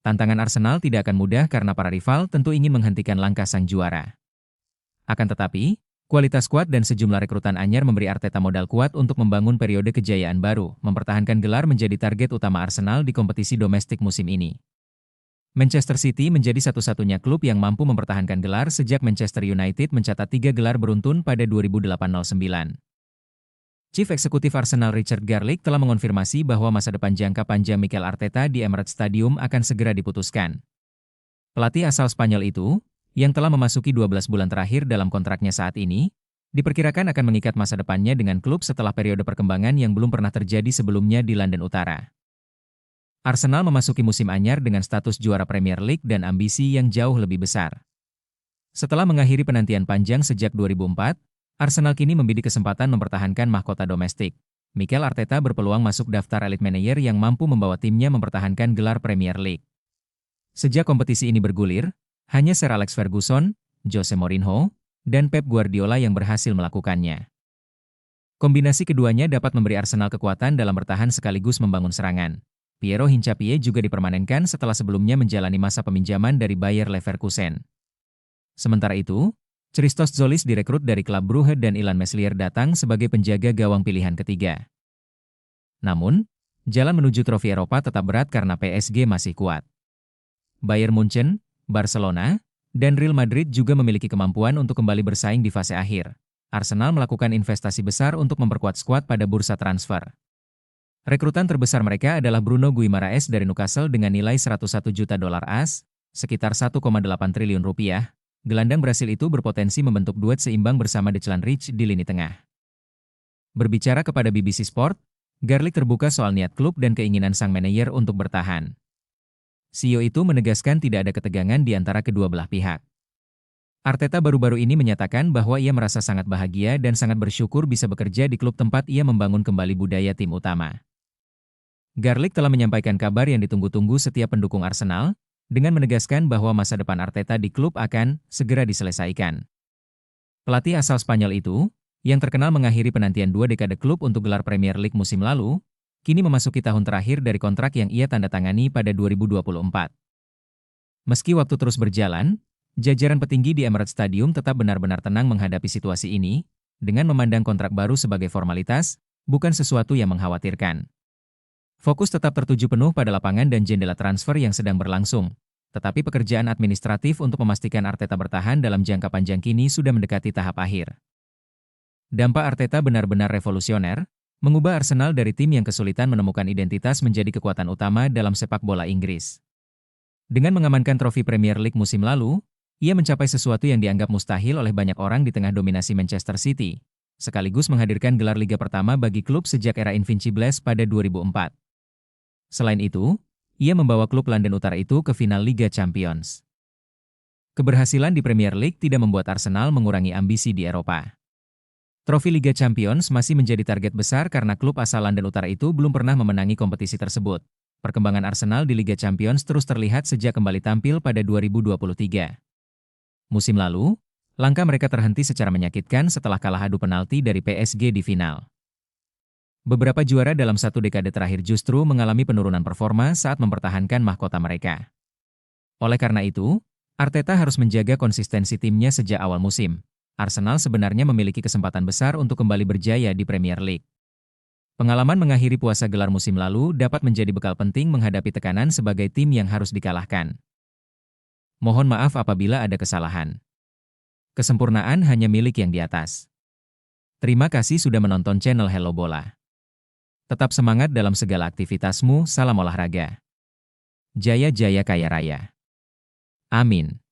Tantangan Arsenal tidak akan mudah karena para rival tentu ingin menghentikan langkah sang juara. Akan tetapi, kualitas skuad dan sejumlah rekrutan anyar memberi Arteta modal kuat untuk membangun periode kejayaan baru, mempertahankan gelar menjadi target utama Arsenal di kompetisi domestik musim ini. Manchester City menjadi satu-satunya klub yang mampu mempertahankan gelar sejak Manchester United mencatat 3 gelar beruntun pada 2008-09. Chief Eksekutif Arsenal Richard Garlick telah mengonfirmasi bahwa masa depan jangka panjang Mikel Arteta di Emirates Stadium akan segera diputuskan. Pelatih asal Spanyol itu, yang telah memasuki 12 bulan terakhir dalam kontraknya saat ini, diperkirakan akan mengikat masa depannya dengan klub setelah periode perkembangan yang belum pernah terjadi sebelumnya di London Utara. Arsenal memasuki musim anyar dengan status juara Premier League dan ambisi yang jauh lebih besar. Setelah mengakhiri penantian panjang sejak 2004, Arsenal kini membidik kesempatan mempertahankan mahkota domestik. Mikel Arteta berpeluang masuk daftar elite manajer yang mampu membawa timnya mempertahankan gelar Premier League. Sejak kompetisi ini bergulir, hanya Sir Alex Ferguson, Jose Mourinho, dan Pep Guardiola yang berhasil melakukannya. Kombinasi keduanya dapat memberi Arsenal kekuatan dalam bertahan sekaligus membangun serangan. Piero Hincapié juga dipermanenkan setelah sebelumnya menjalani masa peminjaman dari Bayer Leverkusen. Sementara itu, Christos Zolis direkrut dari klub Brugge dan Ilan Meslier datang sebagai penjaga gawang pilihan ketiga. Namun, jalan menuju trofi Eropa tetap berat karena PSG masih kuat. Bayern Munchen, Barcelona, dan Real Madrid juga memiliki kemampuan untuk kembali bersaing di fase akhir. Arsenal melakukan investasi besar untuk memperkuat skuad pada bursa transfer. Rekrutan terbesar mereka adalah Bruno Guimaraes dari Newcastle dengan nilai 101 juta dolar AS, sekitar 1,8 triliun rupiah. Gelandang Brasil itu berpotensi membentuk duet seimbang bersama Declan Rice di lini tengah. Berbicara kepada BBC Sport, Garlick terbuka soal niat klub dan keinginan sang manajer untuk bertahan. CEO itu menegaskan tidak ada ketegangan di antara kedua belah pihak. Arteta baru-baru ini menyatakan bahwa ia merasa sangat bahagia dan sangat bersyukur bisa bekerja di klub tempat ia membangun kembali budaya tim utama. Garlick telah menyampaikan kabar yang ditunggu-tunggu setiap pendukung Arsenal, dengan menegaskan bahwa masa depan Arteta di klub akan segera diselesaikan. Pelatih asal Spanyol itu, yang terkenal mengakhiri penantian 2 dekade klub untuk gelar Premier League musim lalu, kini memasuki tahun terakhir dari kontrak yang ia tanda tangani pada 2024. Meski waktu terus berjalan, jajaran petinggi di Emirates Stadium tetap benar-benar tenang menghadapi situasi ini, dengan memandang kontrak baru sebagai formalitas, bukan sesuatu yang mengkhawatirkan. Fokus tetap tertuju penuh pada lapangan dan jendela transfer yang sedang berlangsung, tetapi pekerjaan administratif untuk memastikan Arteta bertahan dalam jangka panjang kini sudah mendekati tahap akhir. Dampak Arteta benar-benar revolusioner, mengubah Arsenal dari tim yang kesulitan menemukan identitas menjadi kekuatan utama dalam sepak bola Inggris. Dengan mengamankan trofi Premier League musim lalu, ia mencapai sesuatu yang dianggap mustahil oleh banyak orang di tengah dominasi Manchester City, sekaligus menghadirkan gelar liga pertama bagi klub sejak era Invincibles pada 2004. Selain itu, ia membawa klub London Utara itu ke final Liga Champions. Keberhasilan di Premier League tidak membuat Arsenal mengurangi ambisi di Eropa. Trofi Liga Champions masih menjadi target besar karena klub asal London Utara itu belum pernah memenangi kompetisi tersebut. Perkembangan Arsenal di Liga Champions terus terlihat sejak kembali tampil pada 2023. Musim lalu, langkah mereka terhenti secara menyakitkan setelah kalah adu penalti dari PSG di final. Beberapa juara dalam 1 dekade terakhir justru mengalami penurunan performa saat mempertahankan mahkota mereka. Oleh karena itu, Arteta harus menjaga konsistensi timnya sejak awal musim. Arsenal sebenarnya memiliki kesempatan besar untuk kembali berjaya di Premier League. Pengalaman mengakhiri puasa gelar musim lalu dapat menjadi bekal penting menghadapi tekanan sebagai tim yang harus dikalahkan. Mohon maaf apabila ada kesalahan. Kesempurnaan hanya milik yang di atas. Terima kasih sudah menonton channel Hello Bola. Tetap semangat dalam segala aktivitasmu, salam olahraga. Jaya Jaya Kaya Raya. Amin.